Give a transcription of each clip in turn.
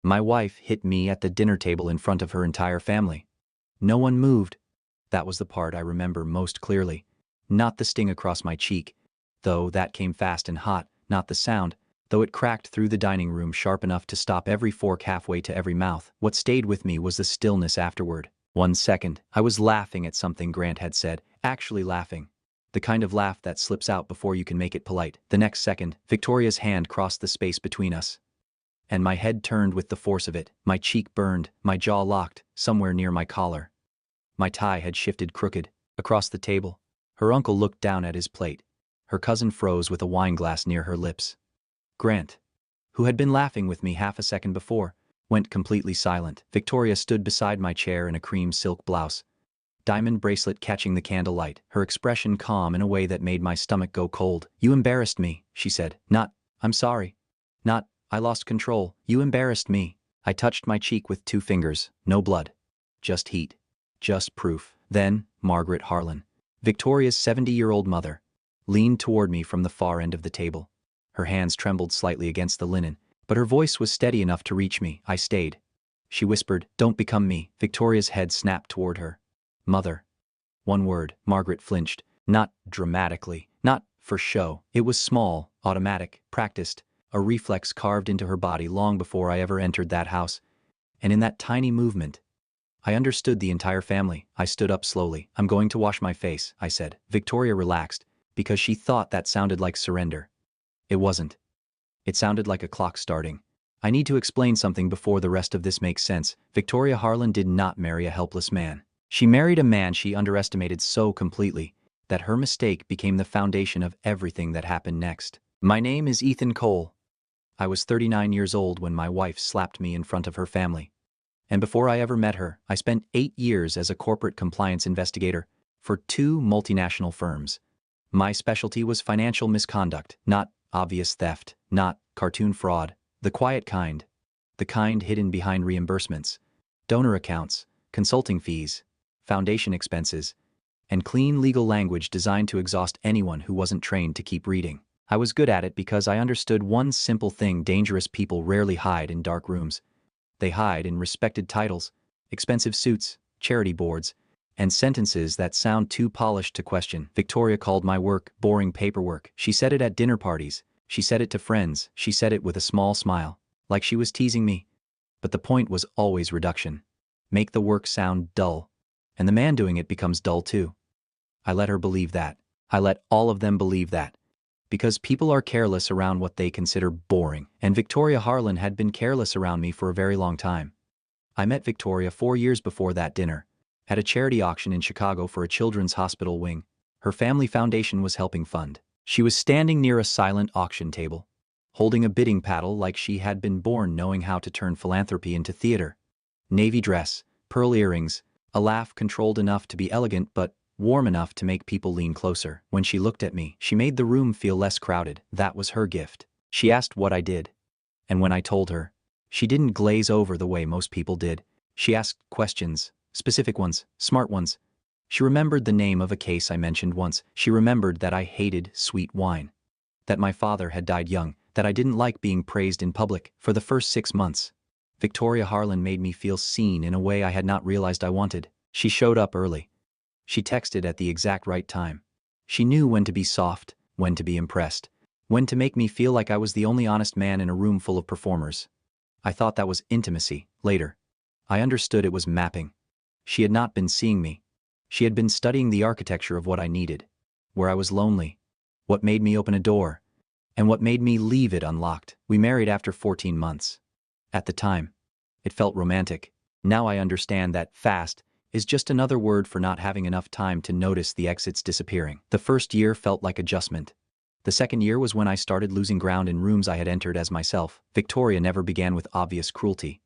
My wife hit me at the dinner table in front of her entire family. No one moved. That was the part I remember most clearly. Not the sting across my cheek, though that came fast and hot, not the sound, though it cracked through the dining room sharp enough to stop every fork halfway to every mouth. What stayed with me was the stillness afterward. 1 second, I was laughing at something Grant had said, actually laughing. The kind of laugh that slips out before you can make it polite. The next second, Victoria's hand crossed the space between us. And my head turned with the force of it. My cheek burned, my jaw locked, somewhere near my collar. My tie had shifted crooked. Across the table, her uncle looked down at his plate. Her cousin froze with a wine glass near her lips. Grant, who had been laughing with me half a second before, went completely silent. Victoria stood beside my chair in a cream silk blouse, diamond bracelet catching the candlelight, her expression calm in a way that made my stomach go cold. "You embarrassed me," she said. "Not, I'm sorry. Not, I lost control. You embarrassed me." I touched my cheek with 2 fingers. No blood. Just heat. Just proof. Then, Margaret Harlan, Victoria's 70-year-old mother, leaned toward me from the far end of the table. Her hands trembled slightly against the linen, but her voice was steady enough to reach me. I stayed. She whispered, "Don't become me." Victoria's head snapped toward her. "Mother." One word. Margaret flinched. Not dramatically. Not for show. It was small, automatic, practiced, a reflex carved into her body long before I ever entered that house. And in that tiny movement, I understood the entire family. I stood up slowly. "I'm going to wash my face," I said. Victoria relaxed, because she thought that sounded like surrender. It wasn't. It sounded like a clock starting. I need to explain something before the rest of this makes sense. Victoria Harlan did not marry a helpless man. She married a man she underestimated so completely that her mistake became the foundation of everything that happened next. My name is Ethan Cole. I was 39 years old when my wife slapped me in front of her family. And before I ever met her, I spent 8 years as a corporate compliance investigator for 2 multinational firms. My specialty was financial misconduct, not obvious theft, not cartoon fraud, the quiet kind, the kind hidden behind reimbursements, donor accounts, consulting fees, foundation expenses, and clean legal language designed to exhaust anyone who wasn't trained to keep reading. I was good at it because I understood one simple thing: dangerous people rarely hide in dark rooms. They hide in respected titles, expensive suits, charity boards, and sentences that sound too polished to question. Victoria called my work boring paperwork. She said it at dinner parties. She said it to friends. She said it with a small smile, like she was teasing me. But the point was always reduction. Make the work sound dull, and the man doing it becomes dull too. I let her believe that. I let all of them believe that. Because people are careless around what they consider boring, and Victoria Harlan had been careless around me for a very long time. I met Victoria 4 years before that dinner, at a charity auction in Chicago for a children's hospital wing her family foundation was helping fund. She was standing near a silent auction table, holding a bidding paddle like she had been born knowing how to turn philanthropy into theater. Navy dress, pearl earrings, a laugh controlled enough to be elegant but warm enough to make people lean closer. When she looked at me, she made the room feel less crowded. That was her gift. She asked what I did. And when I told her, she didn't glaze over the way most people did. She asked questions, specific ones, smart ones. She remembered the name of a case I mentioned once. She remembered that I hated sweet wine, that my father had died young, that I didn't like being praised in public. For the first 6 months, Victoria Harlan made me feel seen in a way I had not realized I wanted. She showed up early. She texted at the exact right time. She knew when to be soft, when to be impressed, when to make me feel like I was the only honest man in a room full of performers. I thought that was intimacy. Later, I understood it was mapping. She had not been seeing me. She had been studying the architecture of what I needed, where I was lonely, what made me open a door, and what made me leave it unlocked. We married after 14 months. At the time, it felt romantic. Now I understand that fast is just another word for not having enough time to notice the exits disappearing. The first year felt like adjustment. The second year was when I started losing ground in rooms I had entered as myself. Victoria never began with obvious cruelty.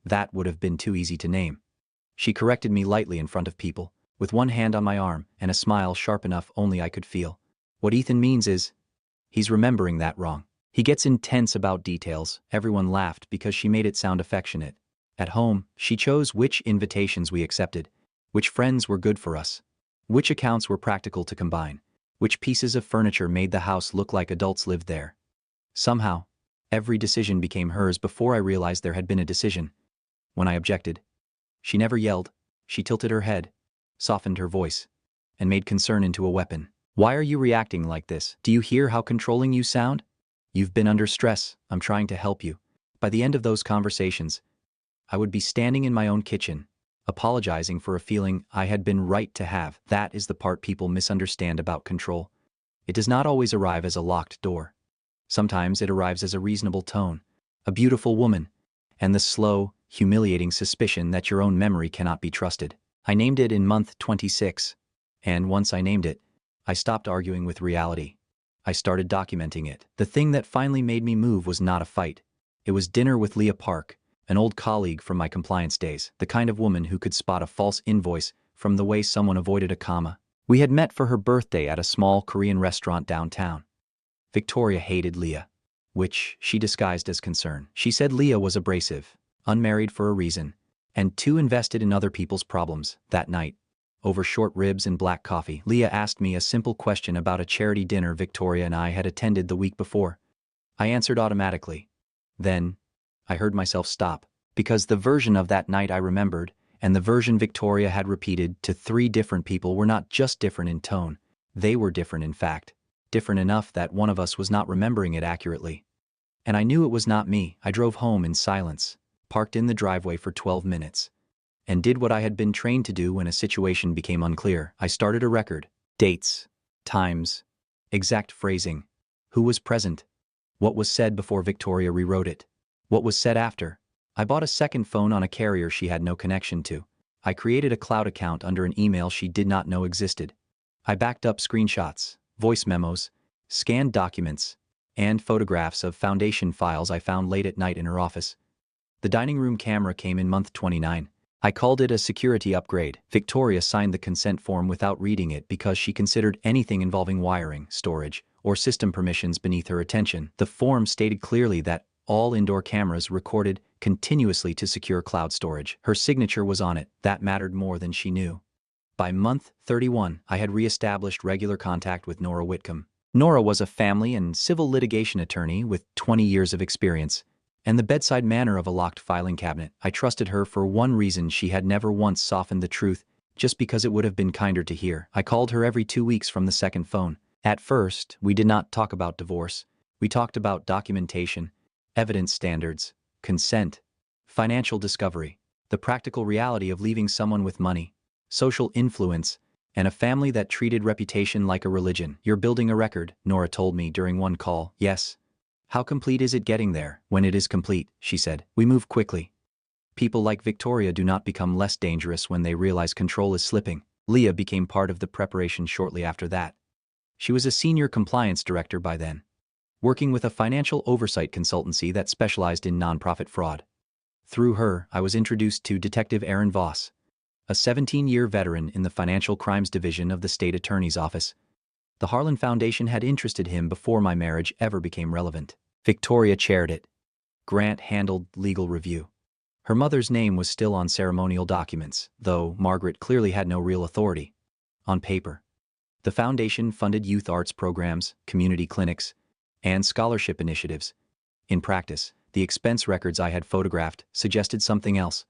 That would have been too easy to name. She corrected me lightly in front of people, with one hand on my arm and a smile sharp enough only I could feel. What Ethan means is, he's remembering that wrong. He gets intense about details. Everyone laughed because she made it sound affectionate. At home, she chose which invitations we accepted, which friends were good for us, which accounts were practical to combine, which pieces of furniture made the house look like adults lived there. Somehow, Every decision became hers before I realized there had been a decision. When I objected, she never yelled. She tilted her head, softened her voice, and made concern into a weapon. Why are you reacting like this? Do you hear how controlling you sound? You've been under stress. I'm trying to help you. By the end of those conversations, I would be standing in my own kitchen, apologizing for a feeling I had been right to have. That is the part people misunderstand about control. It does not always arrive as a locked door. Sometimes it arrives as a reasonable tone, a beautiful woman, and the slow, humiliating suspicion that your own memory cannot be trusted. I named it in month 26, and once I named it, I stopped arguing with reality. I started documenting it. The thing that finally made me move was not a fight. It was dinner with Leah Park, an old colleague from my compliance days, the kind of woman who could spot a false invoice from the way someone avoided a comma. We had met for her birthday at a small Korean restaurant downtown. Victoria hated Leah, which she disguised as concern. She said Leah was abrasive, unmarried for a reason, and too invested in other people's problems. That night, over short ribs and black coffee, Leah asked me a simple question about a charity dinner Victoria and I had attended the week before. I answered automatically. Then, I heard myself stop, because the version of that night I remembered, and the version Victoria had repeated to 3 different people were not just different in tone, they were different in fact, different enough that one of us was not remembering it accurately. And I knew it was not me. I drove home in silence, parked in the driveway for 12 minutes, and did what I had been trained to do when a situation became unclear. I started a record. Dates, times, exact phrasing, who was present, what was said before Victoria rewrote it, what was said after. I bought a second phone on a carrier she had no connection to. I created a cloud account under an email she did not know existed. I backed up screenshots, voice memos, scanned documents, and photographs of foundation files I found late at night in her office. The dining room camera came in month 29. I called it a security upgrade. Victoria signed the consent form without reading it because she considered anything involving wiring, storage, or system permissions beneath her attention. The form stated clearly that all indoor cameras recorded continuously to secure cloud storage. Her signature was on it. That mattered more than she knew. By month 31, I had re-established regular contact with Nora Whitcomb. Nora was a family and civil litigation attorney with 20 years of experience, and the bedside manner of a locked filing cabinet. I trusted her for one reason: she had never once softened the truth, just because it would have been kinder to hear. I called her every 2 weeks from the second phone. At first, we did not talk about divorce. We talked about documentation, evidence standards, consent, financial discovery, the practical reality of leaving someone with money, social influence, and a family that treated reputation like a religion. You're building a record, Nora told me during one call. Yes. How complete is it getting there? When it is complete, she said, we move quickly. People like Victoria do not become less dangerous when they realize control is slipping. Leah became part of the preparation shortly after that. She was a senior compliance director by then, working with a financial oversight consultancy that specialized in nonprofit fraud. Through her, I was introduced to Detective Aaron Voss, a 17-year veteran in the Financial Crimes Division of the State Attorney's Office. The Harlan Foundation had interested him before my marriage ever became relevant. Victoria chaired it. Grant handled legal review. Her mother's name was still on ceremonial documents, though Margaret clearly had no real authority. On paper, the foundation funded youth arts programs, community clinics, and scholarship initiatives. In practice, the expense records I had photographed suggested something else.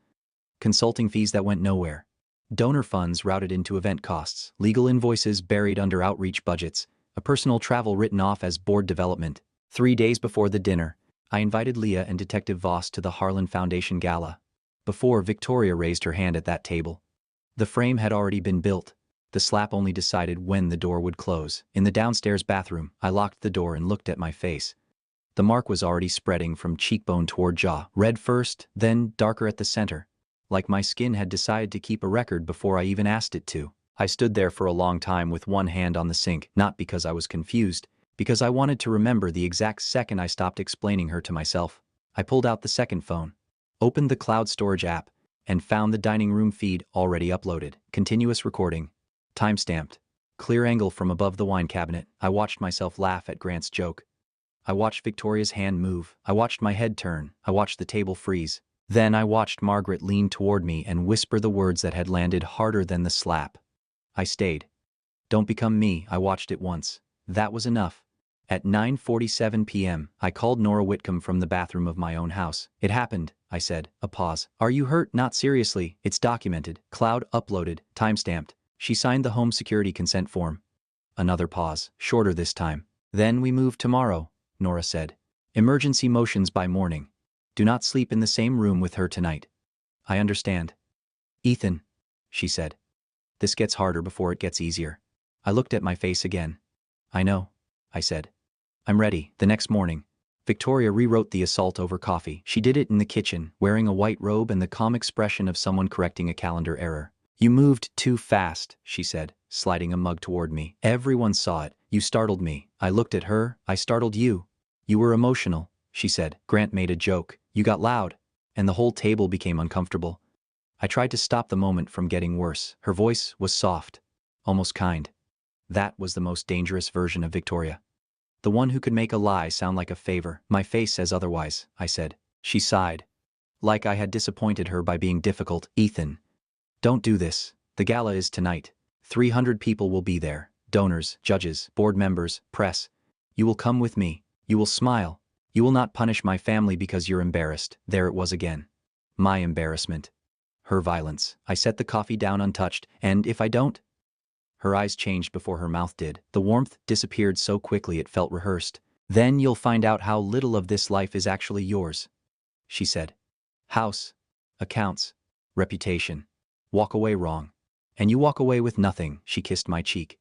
Consulting fees that went nowhere. Donor funds routed into event costs, legal invoices buried under outreach budgets, a personal travel written off as board development. 3 days before the dinner, I invited Leah and Detective Voss to the Harlan Foundation gala. Before Victoria raised her hand at that table, the frame had already been built. The slap only decided when the door would close. In the downstairs bathroom, I locked the door and looked at my face. The mark was already spreading from cheekbone toward jaw, red first, then darker at the center, like my skin had decided to keep a record before I even asked it to. I stood there for a long time with one hand on the sink, not because I was confused, because I wanted to remember the exact second I stopped explaining her to myself. I pulled out the second phone, opened the cloud storage app, and found the dining room feed already uploaded. Continuous recording. Time-stamped. Clear angle from above the wine cabinet. I watched myself laugh at Grant's joke. I watched Victoria's hand move. I watched my head turn. I watched the table freeze. Then I watched Margaret lean toward me and whisper the words that had landed harder than the slap. I stayed. Don't become me. I watched it once. That was enough. At 9:47 p.m., I called Nora Whitcomb from the bathroom of my own house. It happened, I said, a pause. Are you hurt? Not seriously, it's documented. Cloud uploaded, timestamped. She signed the home security consent form. Another pause, shorter this time. Then we move tomorrow, Nora said. Emergency motions by morning. Do not sleep in the same room with her tonight. I understand. Ethan, she said. This gets harder before it gets easier. I looked at my face again. I know, I said. I'm ready. The next morning, Victoria rewrote the assault over coffee. She did it in the kitchen, wearing a white robe and the calm expression of someone correcting a calendar error. You moved too fast, she said, sliding a mug toward me. Everyone saw it. You startled me. I looked at her. I startled you. You were emotional, she said. Grant made a joke. You got loud. And the whole table became uncomfortable. I tried to stop the moment from getting worse. Her voice was soft, almost kind. That was the most dangerous version of Victoria. The one who could make a lie sound like a favor. My face says otherwise, I said. She sighed. Like I had disappointed her by being difficult. Ethan, don't do this. The gala is tonight. 300 people will be there. Donors, judges, board members, press. You will come with me. You will smile. You will not punish my family because you're embarrassed. There it was again. My embarrassment. Her violence. I set the coffee down untouched, and if I don't? Her eyes changed before her mouth did. The warmth disappeared so quickly it felt rehearsed. Then you'll find out how little of this life is actually yours, she said. House, accounts, reputation. Walk away wrong. And you walk away with nothing. She kissed my cheek.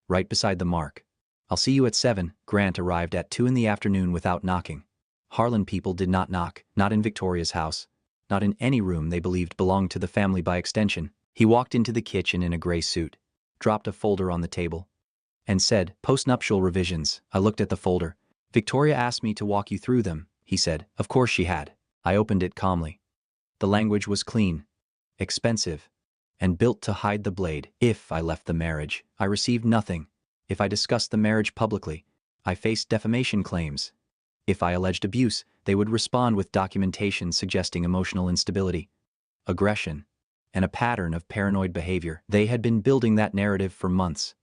Right beside the mark. I'll see you at 7. Grant arrived at 2 in the afternoon without knocking. Harlan people did not knock, not in Victoria's house, not in any room they believed belonged to the family by extension. He walked into the kitchen in a gray suit, dropped a folder on the table, and said, "Postnuptial revisions." I looked at the folder. "Victoria asked me to walk you through them," he said. Of course she had. I opened it calmly. The language was clean, expensive, and built to hide the blade. If I left the marriage, I received nothing. If I discussed the marriage publicly, I faced defamation claims. If I alleged abuse, they would respond with documentation suggesting emotional instability, aggression, and a pattern of paranoid behavior. They had been building that narrative for months.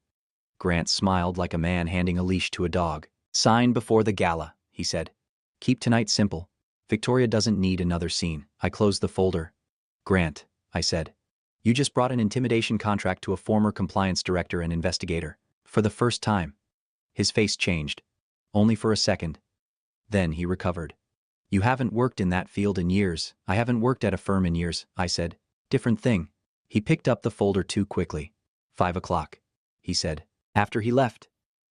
Grant smiled like a man handing a leash to a dog. "Sign before the gala," he said. "Keep tonight simple. Victoria doesn't need another scene." I closed the folder. "Grant," I said, "you just brought an intimidation contract to a former compliance director and investigator." For the first time. His face changed. Only for a second. Then he recovered. "You haven't worked in that field in years." "I haven't worked at a firm in years," I said. "Different thing." He picked up the folder too quickly. 5 o'clock, he said. After he left,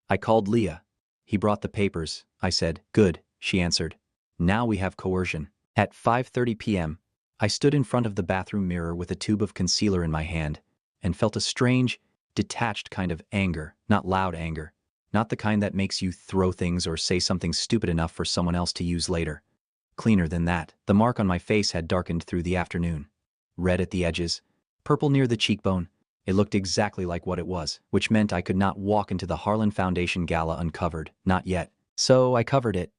I called Leah. "He brought the papers," I said. "Good," she answered. "Now we have coercion." At 5:30 p.m., I stood in front of the bathroom mirror with a tube of concealer in my hand and felt a strange, detached kind of anger, not loud anger, not the kind that makes you throw things or say something stupid enough for someone else to use later. Cleaner than that. The mark on my face had darkened through the afternoon. Red at the edges, purple near the cheekbone. It looked exactly like what it was, which meant I could not walk into the Harlan Foundation gala uncovered, not yet. So I covered it.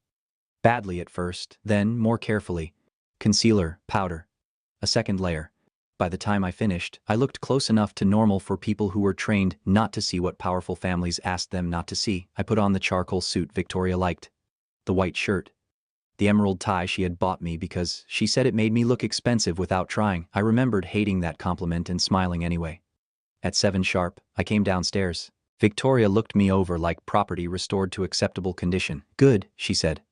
Badly at first, then more carefully. Concealer, powder. A second layer. By the time I finished, I looked close enough to normal for people who were trained not to see what powerful families asked them not to see. I put on the charcoal suit Victoria liked. The white shirt. The emerald tie she had bought me because she said it made me look expensive without trying. I remembered hating that compliment and smiling anyway. At 7 sharp, I came downstairs. Victoria looked me over like property restored to acceptable condition. "Good," she said.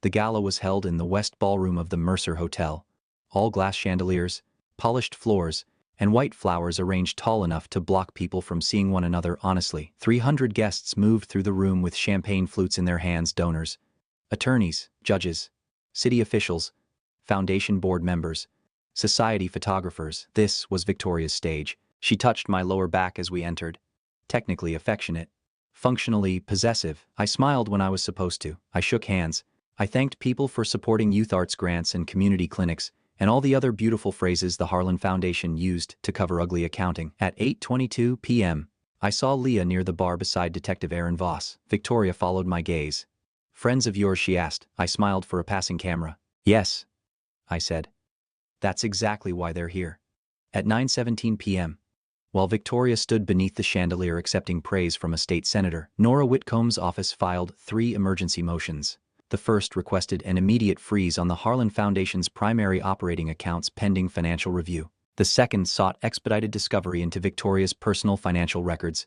The gala was held in the West Ballroom of the Mercer Hotel. All glass chandeliers, polished floors, and white flowers arranged tall enough to block people from seeing one another honestly. 300 guests moved through the room with champagne flutes in their hands. Donors, attorneys, judges, city officials, foundation board members, society photographers. This was Victoria's stage. She touched my lower back as we entered. Technically affectionate, functionally possessive. I smiled when I was supposed to. I shook hands. I thanked people for supporting youth arts grants and community clinics, and all the other beautiful phrases the Harlan Foundation used to cover ugly accounting. At 8:22 p.m., I saw Leah near the bar beside Detective Aaron Voss. Victoria followed my gaze. "Friends of yours?" she asked. I smiled for a passing camera. "Yes," I said. "That's exactly why they're here." At 9:17 p.m., While Victoria stood beneath the chandelier accepting praise from a state senator, Nora Whitcomb's office filed 3 emergency motions. The first requested an immediate freeze on the Harlan Foundation's primary operating accounts pending financial review. The second sought expedited discovery into Victoria's personal financial records,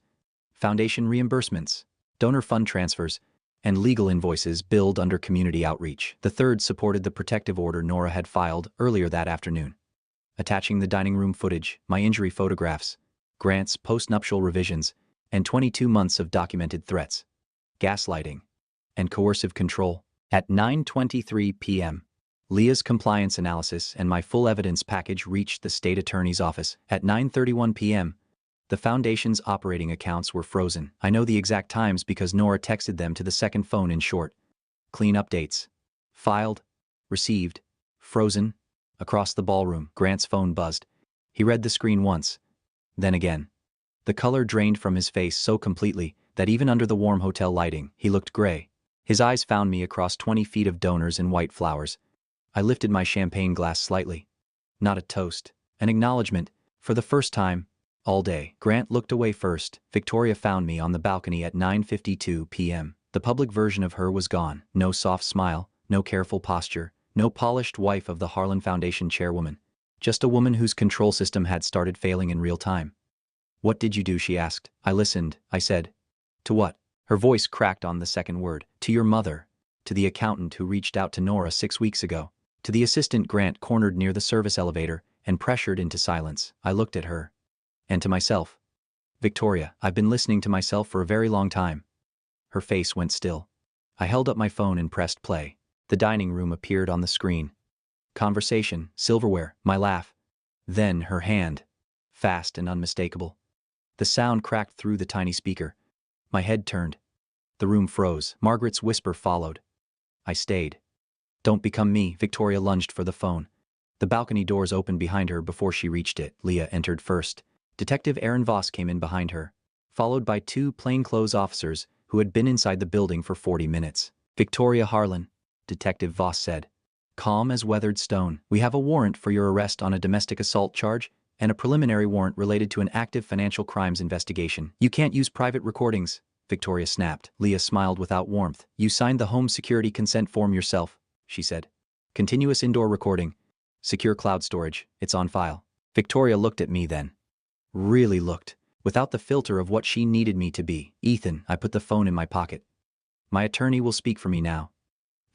foundation reimbursements, donor fund transfers, and legal invoices billed under community outreach. The third supported the protective order Nora had filed earlier that afternoon, attaching the dining room footage, my injury photographs, Grant's post-nuptial revisions, and 22 months of documented threats, gaslighting, and coercive control. At 9:23 p.m., Leah's compliance analysis and my full evidence package reached the state attorney's office. At 9:31 p.m., the foundation's operating accounts were frozen. I know the exact times because Nora texted them to the second phone in short. Clean updates. Filed. Received. Frozen. Across the ballroom, Grant's phone buzzed. He read the screen once. Then again. The color drained from his face so completely that even under the warm hotel lighting, he looked gray. His eyes found me across 20 feet of donors and white flowers. I lifted my champagne glass slightly. Not a toast. An acknowledgement. For the first time, all day. Grant looked away first. Victoria found me on the balcony at 9:52 p.m. The public version of her was gone. No soft smile, no careful posture, no polished wife of the Harlan Foundation chairwoman. Just a woman whose control system had started failing in real time. "What did you do?" she asked. "I listened," I said. "To what?" Her voice cracked on the second word. "To your mother. To the accountant who reached out to Nora 6 weeks ago. To the assistant Grant cornered near the service elevator and pressured into silence." I looked at her. And to myself. "Victoria, I've been listening to myself for a very long time." Her face went still. I held up my phone and pressed play. The dining room appeared on the screen. Conversation, silverware, my laugh. Then her hand. Fast and unmistakable. The sound cracked through the tiny speaker. My head turned. The room froze. Margaret's whisper followed. I stayed. "Don't become me." Victoria lunged for the phone. The balcony doors opened behind her before she reached it. Leah entered first. Detective Aaron Voss came in behind her, followed by 2 plainclothes officers who had been inside the building for 40 minutes. "Victoria Harlan," Detective Voss said, calm as weathered stone. "We have a warrant for your arrest on a domestic assault charge and a preliminary warrant related to an active financial crimes investigation." "You can't use private recordings," Victoria snapped. Leah smiled without warmth. "You signed the home security consent form yourself," she said. "Continuous indoor recording. Secure cloud storage. It's on file." Victoria looked at me then. Really looked, without the filter of what she needed me to be. "Ethan," I put the phone in my pocket. "My attorney will speak for me now."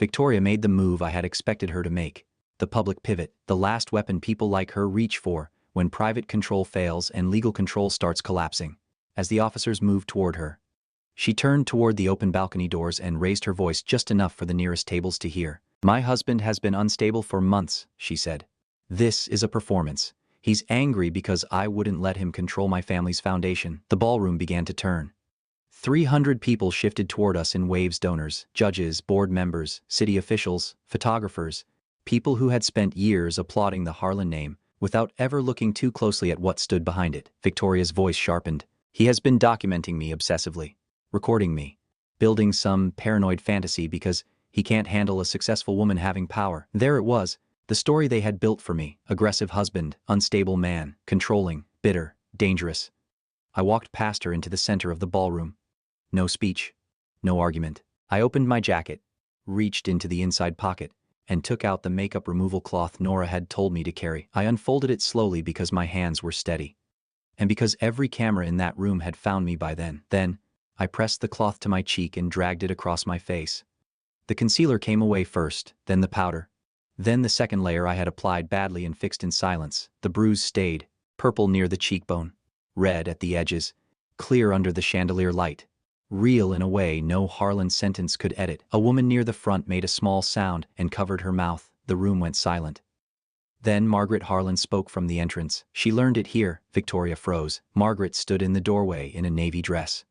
Victoria made the move I had expected her to make. The public pivot, the last weapon people like her reach for when private control fails and legal control starts collapsing. As the officers moved toward her, she turned toward the open balcony doors and raised her voice just enough for the nearest tables to hear. "My husband has been unstable for months," she said. "This is a performance. He's angry because I wouldn't let him control my family's foundation." The ballroom began to turn. 300 people shifted toward us in waves: donors, judges, board members, city officials, photographers, people who had spent years applauding the Harlan name without ever looking too closely at what stood behind it. Victoria's voice sharpened. "He has been documenting me obsessively, recording me, building some paranoid fantasy because he can't handle a successful woman having power." There it was. The story they had built for me: aggressive husband, unstable man, controlling, bitter, dangerous. I walked past her into the center of the ballroom. No speech. No argument. I opened my jacket, reached into the inside pocket, and took out the makeup removal cloth Nora had told me to carry. I unfolded it slowly because my hands were steady. And because every camera in that room had found me by then. Then, I pressed the cloth to my cheek and dragged it across my face. The concealer came away first, then the powder. Then the second layer I had applied badly and fixed in silence. The bruise stayed, purple near the cheekbone, red at the edges, clear under the chandelier light. Real in a way no Harlan sentence could edit. A woman near the front made a small sound and covered her mouth. The room went silent. Then Margaret Harlan spoke from the entrance. "She learned it here." Victoria froze. Margaret stood in the doorway in a navy dress.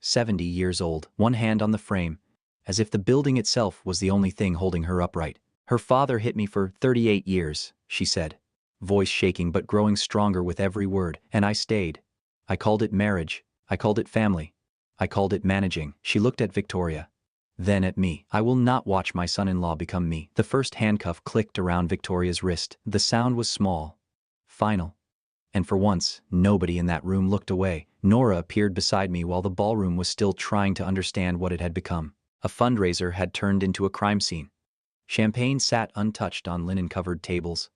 70 years old, one hand on the frame, as if the building itself was the only thing holding her upright. "Her father hit me for 38 years, she said, voice shaking but growing stronger with every word, "and I stayed. I called it marriage. I called it family. I called it managing." She looked at Victoria, then at me. "I will not watch my son-in-law become me." The first handcuff clicked around Victoria's wrist. The sound was small, final, And for once, nobody in that room looked away. Nora appeared beside me while the ballroom was still trying to understand what it had become. A fundraiser had turned into a crime scene. Champagne sat untouched on linen-covered tables.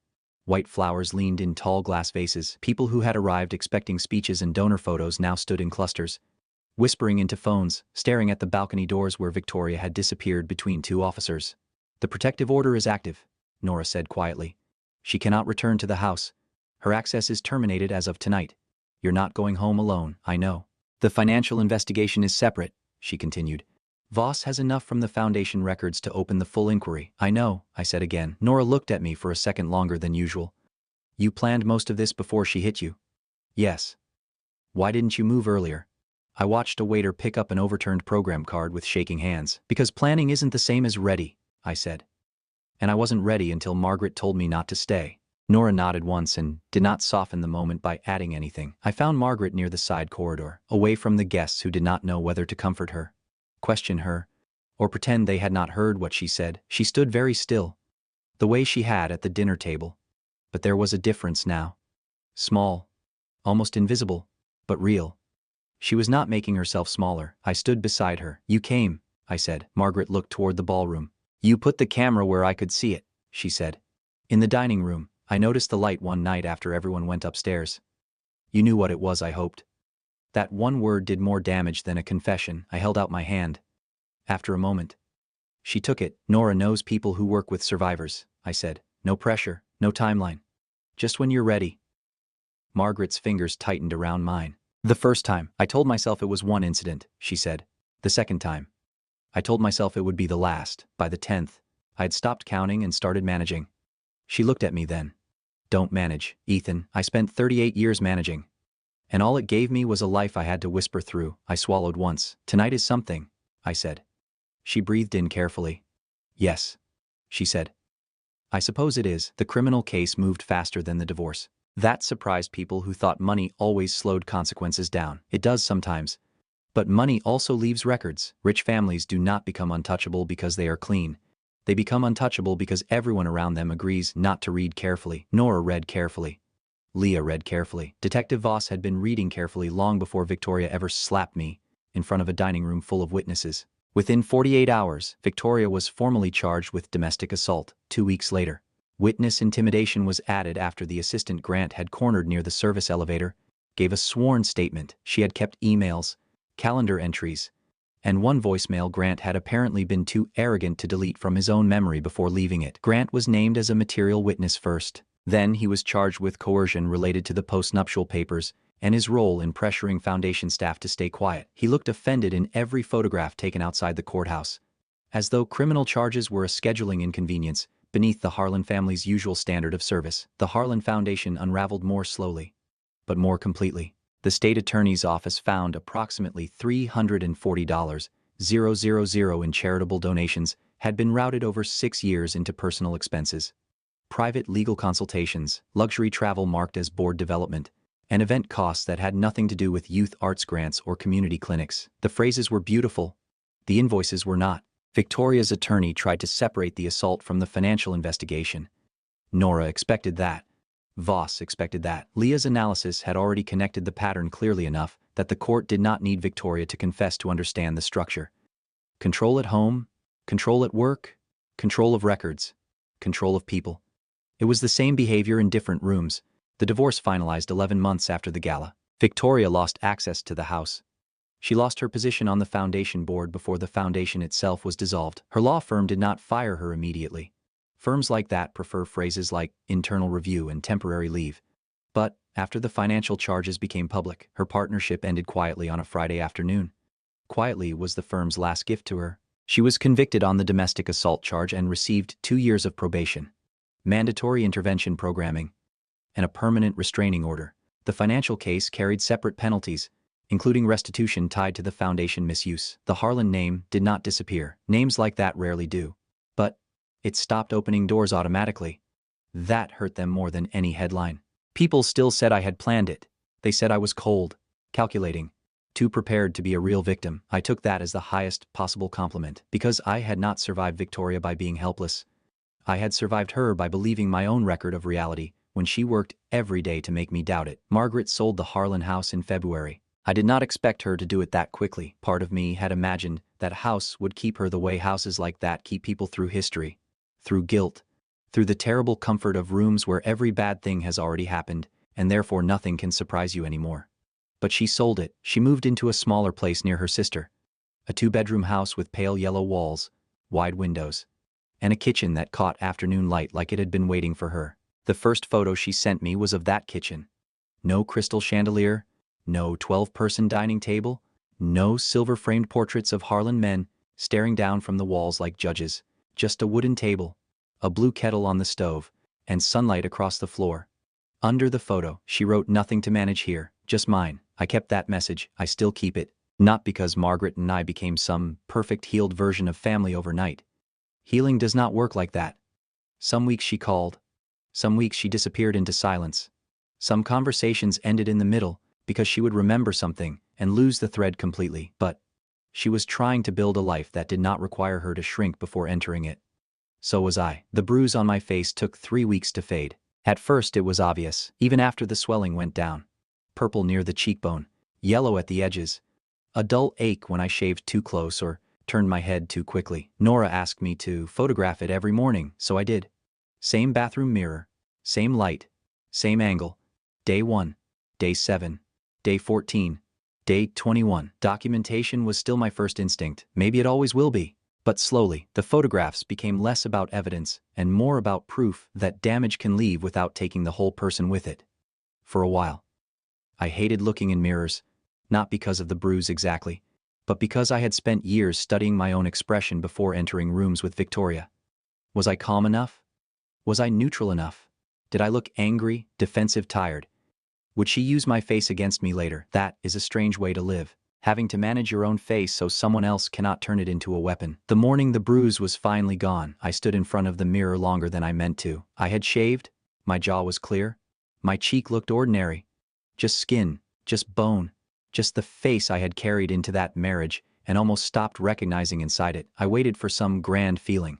White flowers leaned in tall glass vases. People who had arrived expecting speeches and donor photos now stood in clusters, whispering into phones, staring at the balcony doors where Victoria had disappeared between two officers. "The protective order is active," Nora said quietly. "She cannot return to the house. Her access is terminated as of tonight. You're not going home alone, I know. The financial investigation is separate," she continued. "Voss has enough from the Foundation records to open the full inquiry." "I know," I said again. Nora looked at me for a second longer than usual. "You planned most of this before she hit you?" "Yes." "Why didn't you move earlier?" I watched a waiter pick up an overturned program card with shaking hands. "Because planning isn't the same as ready," I said. "And I wasn't ready until Margaret told me not to stay." Nora nodded once and did not soften the moment by adding anything. I found Margaret near the side corridor, away from the guests who did not know whether to comfort her, question her, or pretend they had not heard what she said. She stood very still, the way she had at the dinner table. But there was a difference now. Small, almost invisible, but real. She was not making herself smaller. I stood beside her. "You came," I said. Margaret looked toward the ballroom. "You put the camera where I could see it," she said. "In the dining room. I noticed the light one night after everyone went upstairs. You knew what it was, I hoped." That one word did more damage than a confession. I held out my hand. After a moment, she took it. "Nora knows people who work with survivors," I said. "No pressure, no timeline. Just when you're ready." Margaret's fingers tightened around mine. "The first time, I told myself it was one incident," she said. "The second time, I told myself it would be the last. By the 10th, I had stopped counting and started managing." She looked at me then. "Don't manage, Ethan. I spent 38 years managing. And all it gave me was a life I had to whisper through." I swallowed once. "Tonight is something," I said. She breathed in carefully. "Yes," she said. "I suppose it is." The criminal case moved faster than the divorce. That surprised people who thought money always slowed consequences down. It does sometimes. But money also leaves records. Rich families do not become untouchable because they are clean. They become untouchable because everyone around them agrees not to read carefully. Nora read carefully. Leah read carefully. Detective Voss had been reading carefully long before Victoria ever slapped me in front of a dining room full of witnesses. Within 48 hours, Victoria was formally charged with domestic assault. 2 weeks later, witness intimidation was added after the assistant Grant had cornered near the service elevator, gave a sworn statement. She had kept emails, calendar entries, and one voicemail Grant had apparently been too arrogant to delete from his own memory before leaving it. Grant was named as a material witness first. Then he was charged with coercion related to the postnuptial papers and his role in pressuring Foundation staff to stay quiet. He looked offended in every photograph taken outside the courthouse, as though criminal charges were a scheduling inconvenience beneath the Harlan family's usual standard of service. The Harlan Foundation unraveled more slowly, but more completely. The state attorney's office found approximately $340,000 in charitable donations had been routed over 6 years into personal expenses. Private legal consultations, luxury travel marked as board development, and event costs that had nothing to do with youth arts grants or community clinics. The phrases were beautiful. The invoices were not. Victoria's attorney tried to separate the assault from the financial investigation. Nora expected that. Voss expected that. Leah's analysis had already connected the pattern clearly enough that the court did not need Victoria to confess to understand the structure. Control at home, control at work, control of records, control of people. It was the same behavior in different rooms. The divorce finalized 11 months after the gala. Victoria lost access to the house. She lost her position on the foundation board before the foundation itself was dissolved. Her law firm did not fire her immediately. Firms like that prefer phrases like internal review and temporary leave. But after the financial charges became public, her partnership ended quietly on a Friday afternoon. Quietly was the firm's last gift to her. She was convicted on the domestic assault charge and received 2 years of probation, mandatory intervention programming, and a permanent restraining order. The financial case carried separate penalties, including restitution tied to the foundation misuse. The Harlan name did not disappear. Names like that rarely do. But it stopped opening doors automatically. That hurt them more than any headline. People still said I had planned it. They said I was cold, calculating, too prepared to be a real victim. I took that as the highest possible compliment, because I had not survived Victoria by being helpless. I had survived her by believing my own record of reality when she worked every day to make me doubt it. Margaret sold the Harlan house in February. I did not expect her to do it that quickly. Part of me had imagined that house would keep her the way houses like that keep people through history, through guilt, through the terrible comfort of rooms where every bad thing has already happened, and therefore nothing can surprise you anymore. But she sold it. She moved into a smaller place near her sister. A 2-bedroom house with pale yellow walls, wide windows, and a kitchen that caught afternoon light like it had been waiting for her. The first photo she sent me was of that kitchen. No crystal chandelier, no 12-person dining table, no silver-framed portraits of Harlan men staring down from the walls like judges, just a wooden table, a blue kettle on the stove, and sunlight across the floor. Under the photo, she wrote, "Nothing to manage here, just mine." I kept that message. I still keep it. Not because Margaret and I became some perfect healed version of family overnight. Healing does not work like that. Some weeks she called. Some weeks she disappeared into silence. Some conversations ended in the middle because she would remember something and lose the thread completely. But she was trying to build a life that did not require her to shrink before entering it. So was I. The bruise on my face took 3 weeks to fade. At first it was obvious, even after the swelling went down. Purple near the cheekbone, yellow at the edges, a dull ache when I shaved too close or turned my head too quickly. Nora asked me to photograph it every morning, so I did. Same bathroom mirror, same light, same angle. Day 1, day 7, day 14, day 21. Documentation was still my first instinct. Maybe it always will be. But slowly, the photographs became less about evidence and more about proof that damage can leave without taking the whole person with it. For a while, I hated looking in mirrors, not because of the bruise exactly, but because I had spent years studying my own expression before entering rooms with Victoria. Was I calm enough? Was I neutral enough? Did I look angry, defensive, tired? Would she use my face against me later? That is a strange way to live, having to manage your own face so someone else cannot turn it into a weapon. The morning the bruise was finally gone, I stood in front of the mirror longer than I meant to. I had shaved, my jaw was clear, my cheek looked ordinary. Just skin, just bone, just the face I had carried into that marriage and almost stopped recognizing inside it. I waited for some grand feeling.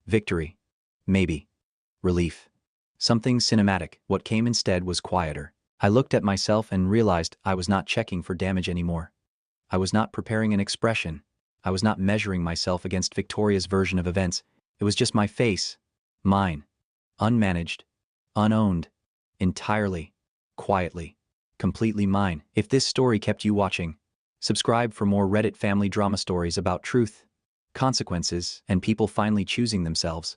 Victory. Maybe. Relief. Something cinematic. What came instead was quieter. I looked at myself and realized I was not checking for damage anymore. I was not preparing an expression. I was not measuring myself against Victoria's version of events. It was just my face. Mine. Unmanaged. Unowned. Entirely. Quietly. Completely mine. If this story kept you watching, subscribe for more Reddit family drama stories about truth, consequences, and people finally choosing themselves.